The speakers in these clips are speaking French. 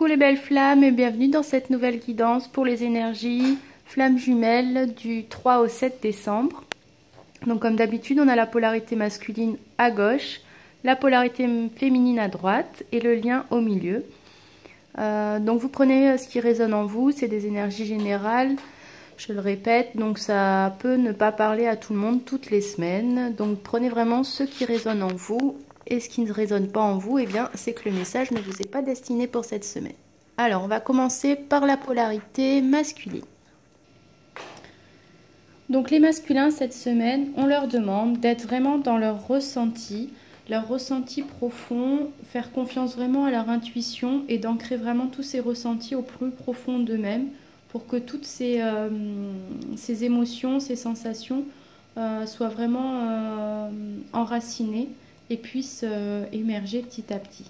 Coucou les belles flammes et bienvenue dans cette nouvelle guidance pour les énergies flammes jumelles du 3 au 7 décembre. Donc comme d'habitude on a la polarité masculine à gauche, la polarité féminine à droite et le lien au milieu. Donc vous prenez ce qui résonne en vous, c'est des énergies générales, je le répète, donc ça peut ne pas parler à tout le monde toutes les semaines. Donc prenez vraiment ce qui résonne en vous. Et ce qui ne résonne pas en vous, eh bien, c'est que le message ne vous est pas destiné pour cette semaine. Alors, on va commencer par la polarité masculine. Donc, les masculins, cette semaine, on leur demande d'être vraiment dans leur ressenti profond, faire confiance vraiment à leur intuition et d'ancrer vraiment tous ces ressentis au plus profond d'eux-mêmes pour que toutes ces émotions, ces sensations soient vraiment enracinées et puissent émerger petit à petit.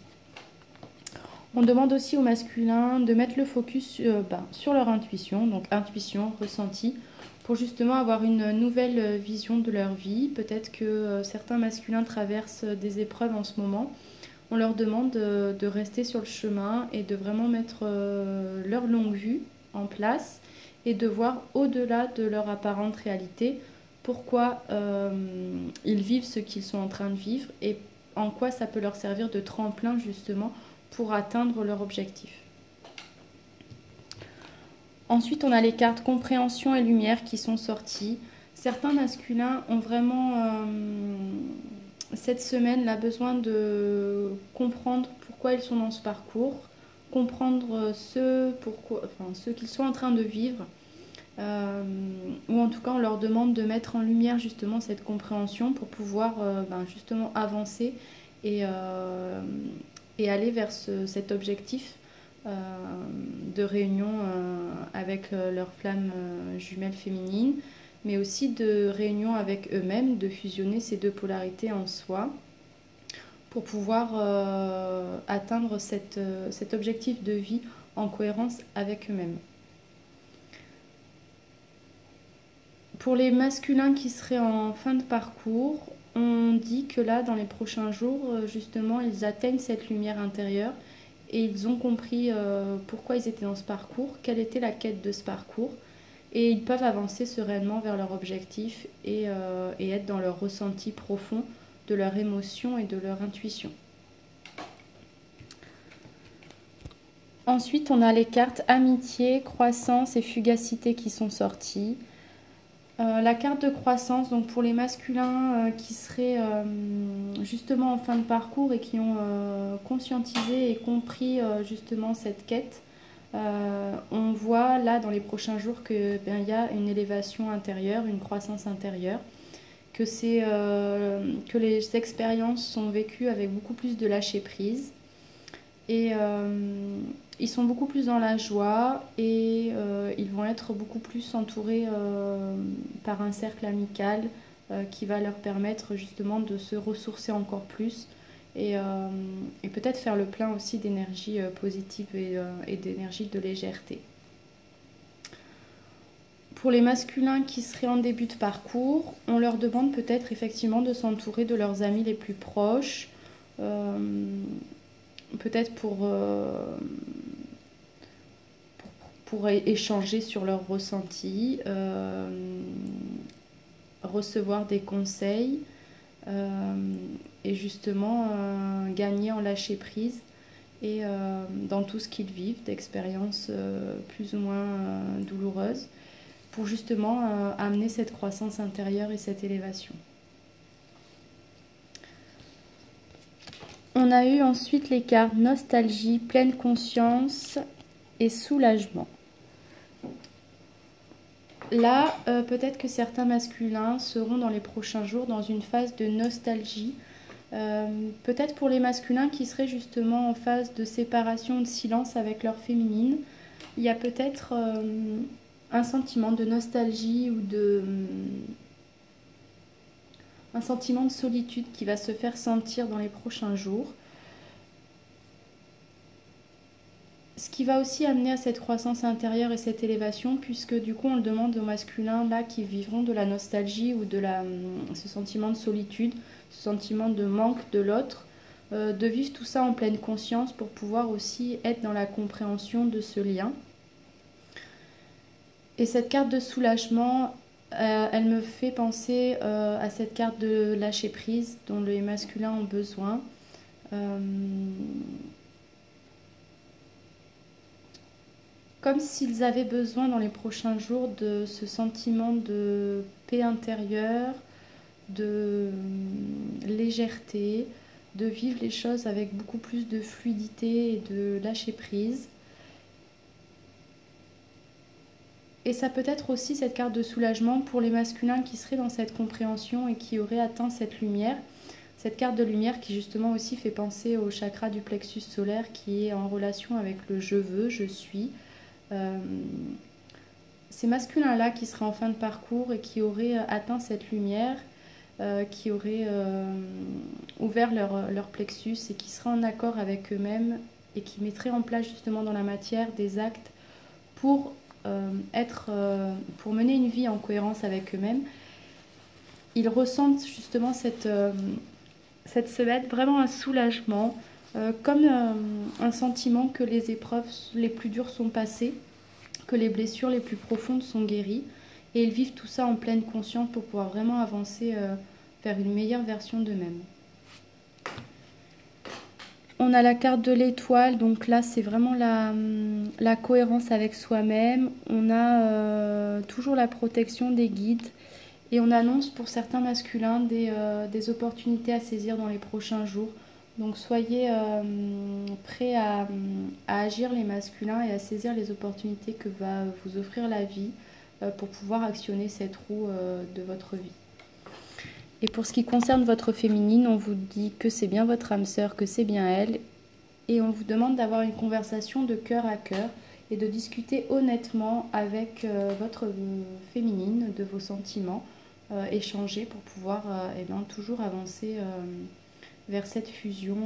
On demande aussi aux masculins de mettre le focus sur leur intuition, donc intuition, ressenti, pour justement avoir une nouvelle vision de leur vie. Peut-être que certains masculins traversent des épreuves en ce moment. On leur demande de rester sur le chemin et de vraiment mettre leur longue vue en place et de voir au-delà de leur apparente réalité pourquoi ils vivent ce qu'ils sont en train de vivre et en quoi ça peut leur servir de tremplin justement pour atteindre leur objectif. Ensuite, on a les cartes compréhension et lumière qui sont sorties. Certains masculins ont vraiment cette semaine là besoin de comprendre pourquoi ils sont dans ce parcours, comprendre ce qu'ils sont en train de vivre. Ou en tout cas on leur demande de mettre en lumière justement cette compréhension pour pouvoir justement avancer et aller vers cet objectif de réunion avec leurs flammes jumelles féminines, mais aussi de réunion avec eux-mêmes, de fusionner ces deux polarités en soi pour pouvoir atteindre cet objectif de vie en cohérence avec eux-mêmes. Pour les masculins qui seraient en fin de parcours, on dit que là, dans les prochains jours, justement, ils atteignent cette lumière intérieure et ils ont compris pourquoi ils étaient dans ce parcours, quelle était la quête de ce parcours, et ils peuvent avancer sereinement vers leur objectif et être dans leur ressenti profond de leur émotion et de leur intuition. Ensuite, on a les cartes amitié, croissance et fugacité qui sont sorties. La carte de croissance, donc pour les masculins qui seraient justement en fin de parcours et qui ont conscientisé et compris justement cette quête, on voit là dans les prochains jours qu'il y a une élévation intérieure, une croissance intérieure, que les expériences sont vécues avec beaucoup plus de lâcher prise. Et ils sont beaucoup plus dans la joie et ils vont être beaucoup plus entourés par un cercle amical qui va leur permettre justement de se ressourcer encore plus et peut-être faire le plein aussi d'énergie positive et d'énergie de légèreté. Pour les masculins qui seraient en début de parcours, on leur demande peut-être effectivement de s'entourer de leurs amis les plus proches, peut-être pour échanger sur leurs ressentis, recevoir des conseils et justement gagner en lâcher prise et dans tout ce qu'ils vivent, d'expériences plus ou moins douloureuses, pour justement amener cette croissance intérieure et cette élévation. On a eu ensuite les cartes nostalgie, pleine conscience et soulagement. Là, peut-être que certains masculins seront dans les prochains jours dans une phase de nostalgie. Peut-être pour les masculins qui seraient justement en phase de séparation, de silence avec leur féminine. Il y a peut-être un sentiment de nostalgie ou un sentiment de solitude qui va se faire sentir dans les prochains jours. Ce qui va aussi amener à cette croissance intérieure et cette élévation, puisque du coup on le demande aux masculins là qui vivront de la nostalgie ou ce sentiment de solitude, ce sentiment de manque de l'autre, de vivre tout ça en pleine conscience pour pouvoir aussi être dans la compréhension de ce lien. Et cette carte de soulagement, elle me fait penser à cette carte de lâcher prise dont les masculins ont besoin. Comme s'ils avaient besoin dans les prochains jours de ce sentiment de paix intérieure, de légèreté, de vivre les choses avec beaucoup plus de fluidité et de lâcher prise. Et ça peut être aussi cette carte de soulagement pour les masculins qui seraient dans cette compréhension et qui auraient atteint cette lumière. Cette carte de lumière qui justement aussi fait penser au chakra du plexus solaire qui est en relation avec le je veux, je suis. Ces masculins-là qui seraient en fin de parcours et qui auraient atteint cette lumière, qui auraient ouvert leur plexus et qui seraient en accord avec eux-mêmes et qui mettraient en place justement dans la matière des actes pour mener une vie en cohérence avec eux-mêmes. Ils ressentent justement cette semaine vraiment un soulagement, comme un sentiment que les épreuves les plus dures sont passées, que les blessures les plus profondes sont guéries, et ils vivent tout ça en pleine conscience pour pouvoir vraiment avancer vers une meilleure version d'eux-mêmes. On a la carte de l'étoile, donc là c'est vraiment la cohérence avec soi-même. On a toujours la protection des guides et on annonce pour certains masculins des opportunités à saisir dans les prochains jours. Donc soyez prêts à agir les masculins et à saisir les opportunités que va vous offrir la vie pour pouvoir actionner cette roue de votre vie. Et pour ce qui concerne votre féminine, on vous dit que c'est bien votre âme sœur, que c'est bien elle. Et on vous demande d'avoir une conversation de cœur à cœur et de discuter honnêtement avec votre féminine de vos sentiments, échanger pour pouvoir toujours avancer vers cette fusion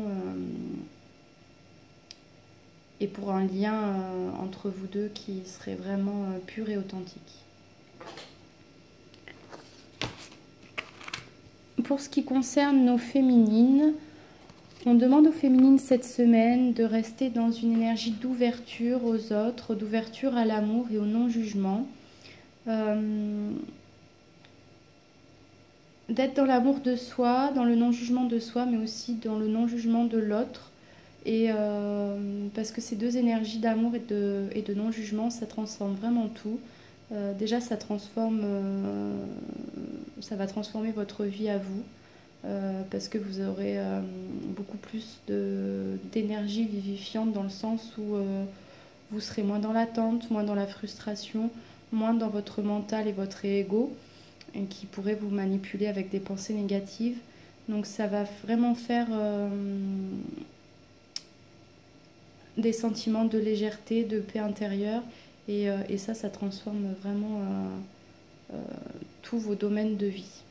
et pour un lien entre vous deux qui serait vraiment pur et authentique. Pour ce qui concerne nos féminines, on demande aux féminines cette semaine de rester dans une énergie d'ouverture aux autres, d'ouverture à l'amour et au non-jugement. D'être dans l'amour de soi, dans le non-jugement de soi, mais aussi dans le non-jugement de l'autre. Et parce que ces deux énergies d'amour et de non-jugement, ça transforme vraiment tout. Déjà, ça va transformer votre vie à vous, parce que vous aurez beaucoup plus d'énergie vivifiante dans le sens où vous serez moins dans l'attente, moins dans la frustration, moins dans votre mental et votre ego, et qui pourrait vous manipuler avec des pensées négatives. Donc ça va vraiment faire des sentiments de légèreté, de paix intérieure, et ça transforme vraiment tous vos domaines de vie.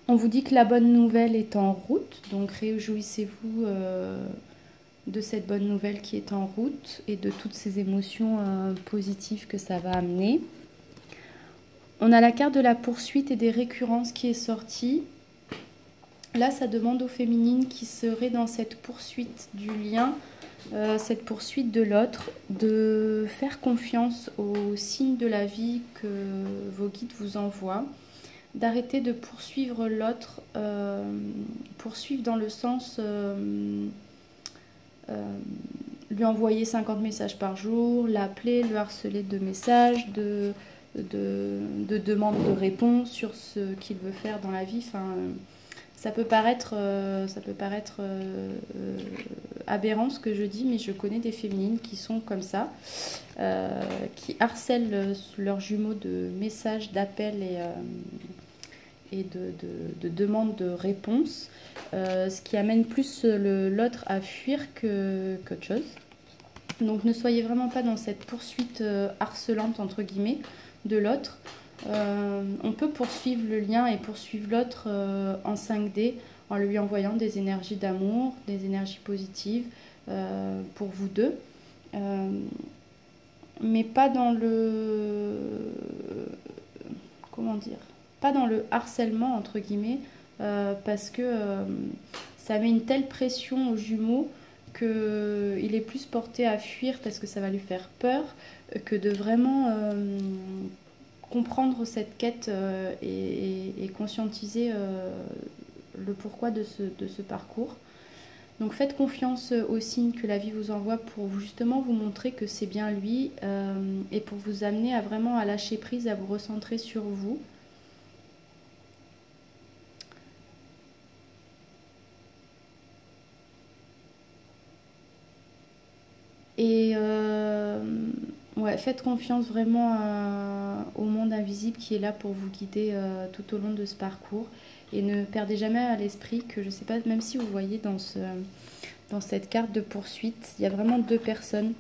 On vous dit que la bonne nouvelle est en route, donc réjouissez-vous de cette bonne nouvelle qui est en route et de toutes ces émotions positives que ça va amener. On a la carte de la poursuite et des récurrences qui est sortie. Là, ça demande aux féminines qui seraient dans cette poursuite du lien, cette poursuite de l'autre, de faire confiance aux signes de la vie que vos guides vous envoient, d'arrêter de poursuivre l'autre, poursuivre dans le sens lui envoyer 50 messages par jour, l'appeler, le harceler de messages, de demandes de réponse sur ce qu'il veut faire dans la vie. Enfin, ça peut paraître aberrant ce que je dis, mais je connais des féminines qui sont comme ça, qui harcèlent leurs jumeaux de messages, d'appels et de demandes de réponse, ce qui amène plus l'autre à fuir qu'autre chose. Donc ne soyez vraiment pas dans cette poursuite harcelante entre guillemets de l'autre. On peut poursuivre le lien et poursuivre l'autre en 5D en lui envoyant des énergies d'amour, des énergies positives pour vous deux, mais pas dans le pas dans le harcèlement entre guillemets, parce que ça met une telle pression au jumeau qu'il est plus porté à fuir parce que ça va lui faire peur que de vraiment comprendre cette quête et conscientiser le pourquoi de ce parcours. Donc faites confiance aux signes que la vie vous envoie pour justement vous montrer que c'est bien lui et pour vous amener à vraiment à lâcher prise, à vous recentrer sur vous. Et ouais, faites confiance vraiment au monde invisible qui est là pour vous guider tout au long de ce parcours. Et ne perdez jamais à l'esprit que, je sais pas, même si vous voyez dans cette carte de poursuite, il y a vraiment deux personnes.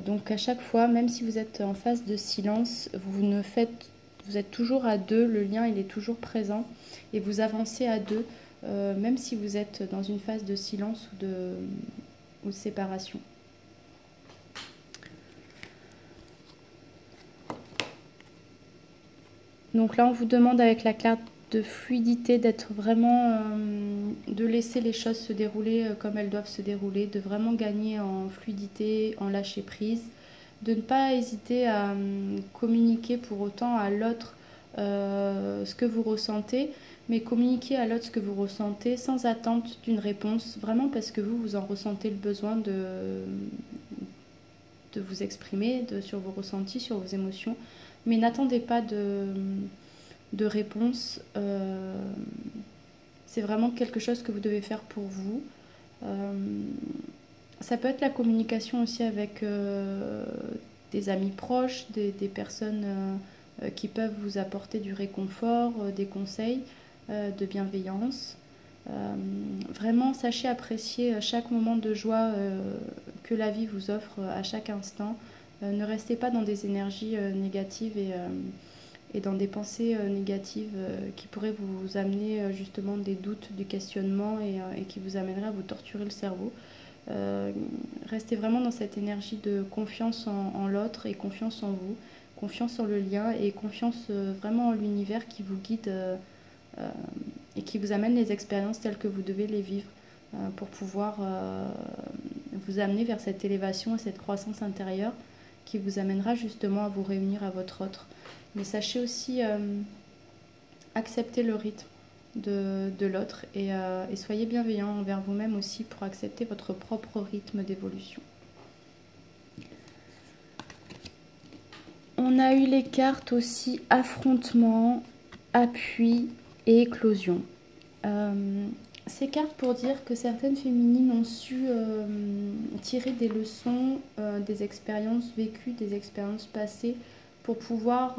Donc à chaque fois, même si vous êtes en phase de silence, vous êtes toujours à deux, le lien il est toujours présent et vous avancez à deux, même si vous êtes dans une phase de silence ou de séparation. Donc là, on vous demande avec la carte de fluidité d'être vraiment, de laisser les choses se dérouler comme elles doivent se dérouler, de vraiment gagner en fluidité, en lâcher prise, de ne pas hésiter à communiquer pour autant à l'autre ce que vous ressentez, mais communiquer à l'autre ce que vous ressentez sans attente d'une réponse, vraiment parce que vous en ressentez le besoin de vous exprimer sur vos ressentis, sur vos émotions, mais n'attendez pas de réponse. C'est vraiment quelque chose que vous devez faire pour vous. Ça peut être la communication aussi avec des amis proches, des personnes qui peuvent vous apporter du réconfort, des conseils, de bienveillance. Vraiment, sachez apprécier chaque moment de joie que la vie vous offre à chaque instant. Ne restez pas dans des énergies négatives et dans des pensées négatives qui pourraient vous amener justement des doutes, du questionnement et qui vous amèneraient à vous torturer le cerveau. Restez vraiment dans cette énergie de confiance en l'autre et confiance en vous, confiance en le lien et confiance vraiment en l'univers qui vous guide et qui vous amène les expériences telles que vous devez les vivre pour pouvoir vous amener vers cette élévation et cette croissance intérieure qui vous amènera justement à vous réunir à votre autre. Mais sachez aussi accepter le rythme de l'autre et soyez bienveillant envers vous-même aussi pour accepter votre propre rythme d'évolution. On a eu les cartes aussi affrontement, appui et éclosion. Ces cartes pour dire que certaines féminines ont su tirer des leçons des expériences vécues, des expériences passées pour pouvoir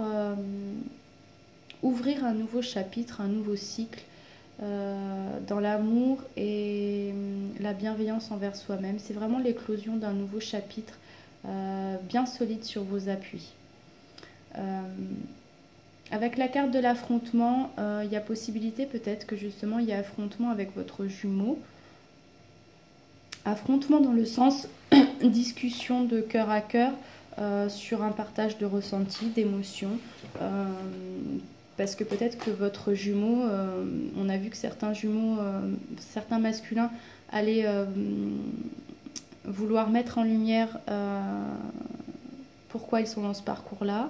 ouvrir un nouveau chapitre, un nouveau cycle dans l'amour et la bienveillance envers soi-même. C'est vraiment l'éclosion d'un nouveau chapitre bien solide sur vos appuis. Avec la carte de l'affrontement, il y a possibilité peut-être que justement il y a affrontement avec votre jumeau. Affrontement dans le sens discussion de cœur à cœur sur un partage de ressentis, d'émotions. Parce que peut-être que votre jumeau, on a vu que certains jumeaux, certains masculins allaient vouloir mettre en lumière pourquoi ils sont dans ce parcours-là,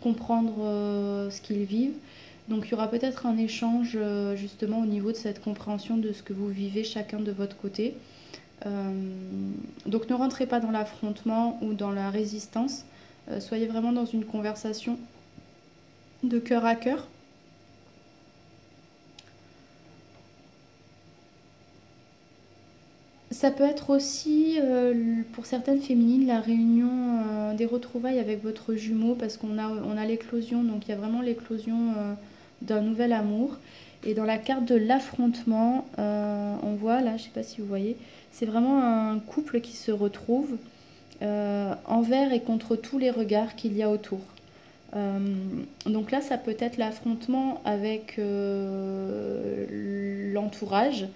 comprendre ce qu'ils vivent. Donc il y aura peut-être un échange justement au niveau de cette compréhension de ce que vous vivez chacun de votre côté. Donc ne rentrez pas dans l'affrontement ou dans la résistance. Soyez vraiment dans une conversation de cœur à cœur. Ça peut être aussi, pour certaines féminines, la réunion des retrouvailles avec votre jumeau, parce qu'on a l'éclosion, donc il y a vraiment l'éclosion d'un nouvel amour. Et dans la carte de l'affrontement, on voit, là, je ne sais pas si vous voyez, c'est vraiment un couple qui se retrouve envers et contre tous les regards qu'il y a autour. Donc là, ça peut être l'affrontement avec l'entourage,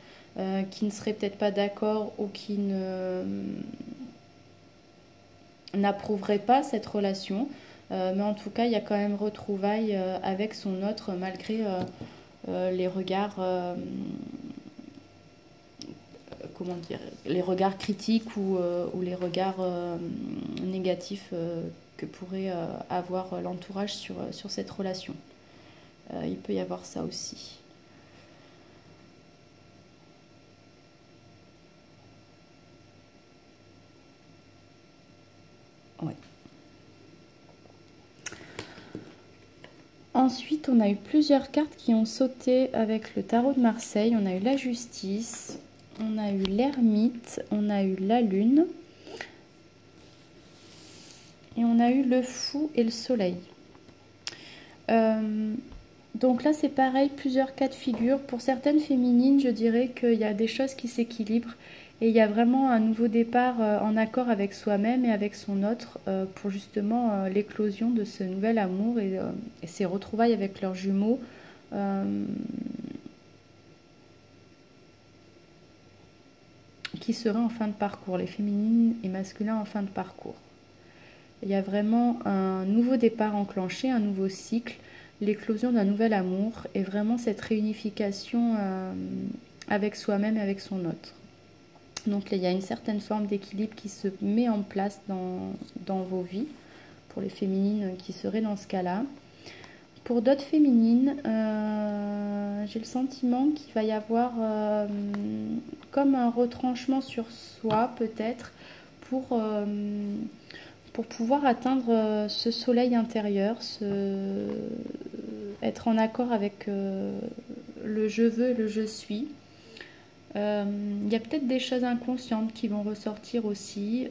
qui ne serait peut-être pas d'accord ou qui n'approuverait pas cette relation. Mais en tout cas, il y a quand même retrouvailles avec son autre, malgré les regards comment dire, les regards critiques ou les regards négatifs que pourrait avoir l'entourage sur cette relation. Il peut y avoir ça aussi. Ouais. Ensuite, on a eu plusieurs cartes qui ont sauté avec le tarot de Marseille. On a eu la justice, on a eu l'ermite, on a eu la lune. Et on a eu le fou et le soleil. Donc là, c'est pareil, plusieurs cas de figure. Pour certaines féminines, je dirais qu'il y a des choses qui s'équilibrent. Et il y a vraiment un nouveau départ en accord avec soi-même et avec son autre pour justement l'éclosion de ce nouvel amour et ces retrouvailles avec leurs jumeaux. Qui seraient en fin de parcours, les féminines et masculins en fin de parcours. Il y a vraiment un nouveau départ enclenché, un nouveau cycle, l'éclosion d'un nouvel amour et vraiment cette réunification avec soi-même et avec son autre. Donc là, il y a une certaine forme d'équilibre qui se met en place dans vos vies, pour les féminines qui seraient dans ce cas-là. Pour d'autres féminines, j'ai le sentiment qu'il va y avoir comme un retranchement sur soi peut-être pour pouvoir atteindre ce soleil intérieur, être en accord avec le je veux et le je suis. Il y a peut-être des choses inconscientes qui vont ressortir aussi,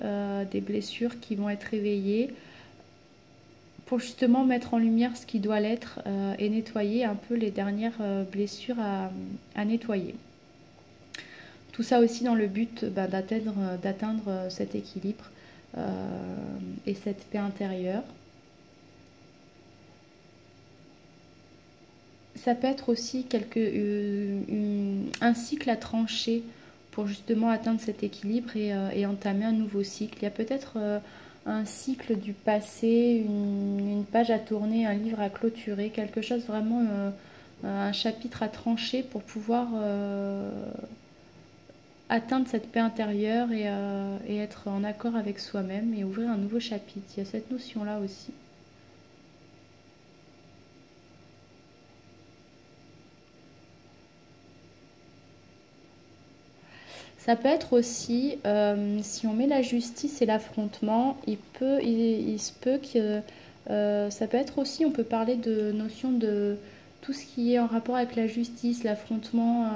des blessures qui vont être réveillées pour justement mettre en lumière ce qui doit l'être et nettoyer un peu les dernières blessures à nettoyer. Tout ça aussi dans le but d'atteindre cet équilibre et cette paix intérieure. Ça peut être aussi un cycle à trancher pour justement atteindre cet équilibre et entamer un nouveau cycle. Il y a peut-être un cycle du passé, une page à tourner, un livre à clôturer, quelque chose vraiment, un chapitre à trancher pour pouvoir atteindre cette paix intérieure et être en accord avec soi-même et ouvrir un nouveau chapitre. Il y a cette notion-là aussi. Ça peut être aussi, si on met la justice et l'affrontement, il se peut que ça peut être aussi, on peut parler de notion de tout ce qui est en rapport avec la justice, l'affrontement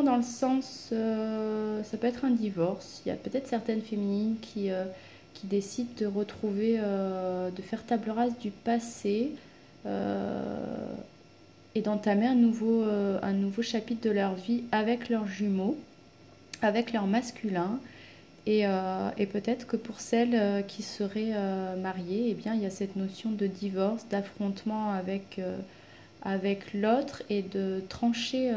dans le sens, ça peut être un divorce. Il y a peut-être certaines féminines qui décident de retrouver, de faire table rase du passé. Et d'entamer un nouveau chapitre de leur vie avec leurs jumeaux, avec leur masculin. Et peut-être que pour celles qui seraient mariées, eh bien, il y a cette notion de divorce, d'affrontement avec l'autre et de trancher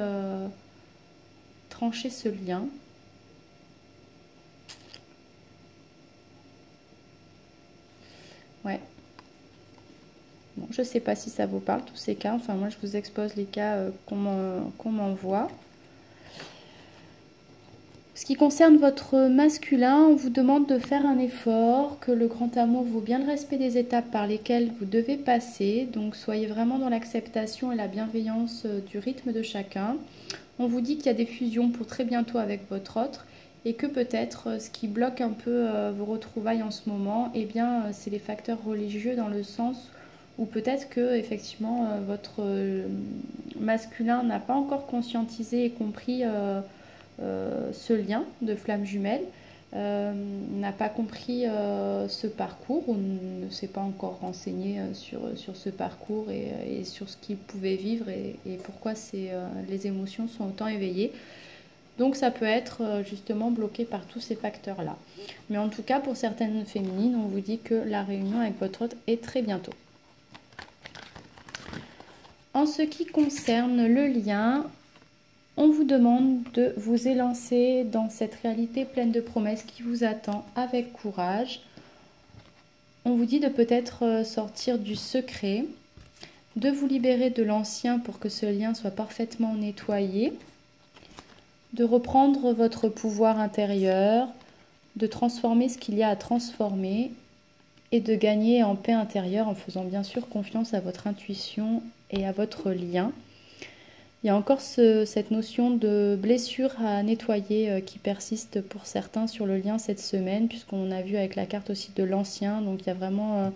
ce lien. Ouais. Bon, je ne sais pas si ça vous parle, tous ces cas. Enfin, moi, je vous expose les cas qu'on m'envoie. Ce qui concerne votre masculin, on vous demande de faire un effort, que le grand amour vaut bien le respect des étapes par lesquelles vous devez passer. Donc, soyez vraiment dans l'acceptation et la bienveillance du rythme de chacun. On vous dit qu'il y a des fusions pour très bientôt avec votre autre et que peut-être ce qui bloque un peu vos retrouvailles en ce moment, eh bien, c'est les facteurs religieux dans le sens ou peut-être que effectivement votre masculin n'a pas encore conscientisé et compris ce lien de flamme jumelle, n'a pas compris ce parcours ou ne s'est pas encore renseigné sur ce parcours et sur ce qu'il pouvait vivre et pourquoi les émotions sont autant éveillées. Donc ça peut être justement bloqué par tous ces facteurs-là. Mais en tout cas, pour certaines féminines, on vous dit que la réunion avec votre autre est très bientôt. En ce qui concerne le lien, on vous demande de vous élancer dans cette réalité pleine de promesses qui vous attend avec courage. On vous dit de peut-être sortir du secret, de vous libérer de l'ancien pour que ce lien soit parfaitement nettoyé de reprendre votre pouvoir intérieur, de transformer ce qu'il y a à transformer et de gagner en paix intérieure en faisant bien sûr confiance à votre intuition et à votre lien. Il y a encore cette notion de blessure à nettoyer qui persiste pour certains sur le lien cette semaine, puisqu'on a vu avec la carte aussi de l'ancien, donc il y a vraiment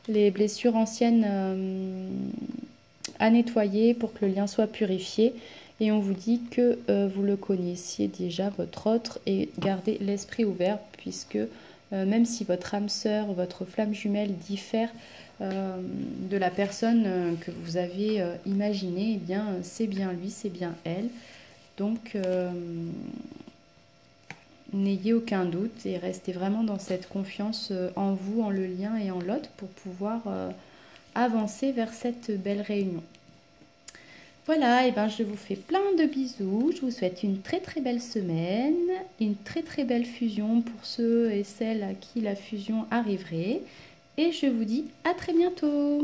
les blessures anciennes à nettoyer pour que le lien soit purifié. Et on vous dit que vous le connaissiez déjà, votre autre, et gardez l'esprit ouvert, puisque même si votre âme sœur, votre flamme jumelle diffère de la personne que vous avez imaginée, eh bien c'est bien lui, c'est bien elle. Donc n'ayez aucun doute et restez vraiment dans cette confiance en vous, en le lien et en l'autre pour pouvoir avancer vers cette belle réunion. Voilà, et ben je vous fais plein de bisous, je vous souhaite une très très belle semaine, une très très belle fusion pour ceux et celles à qui la fusion arriverait, et je vous dis à très bientôt.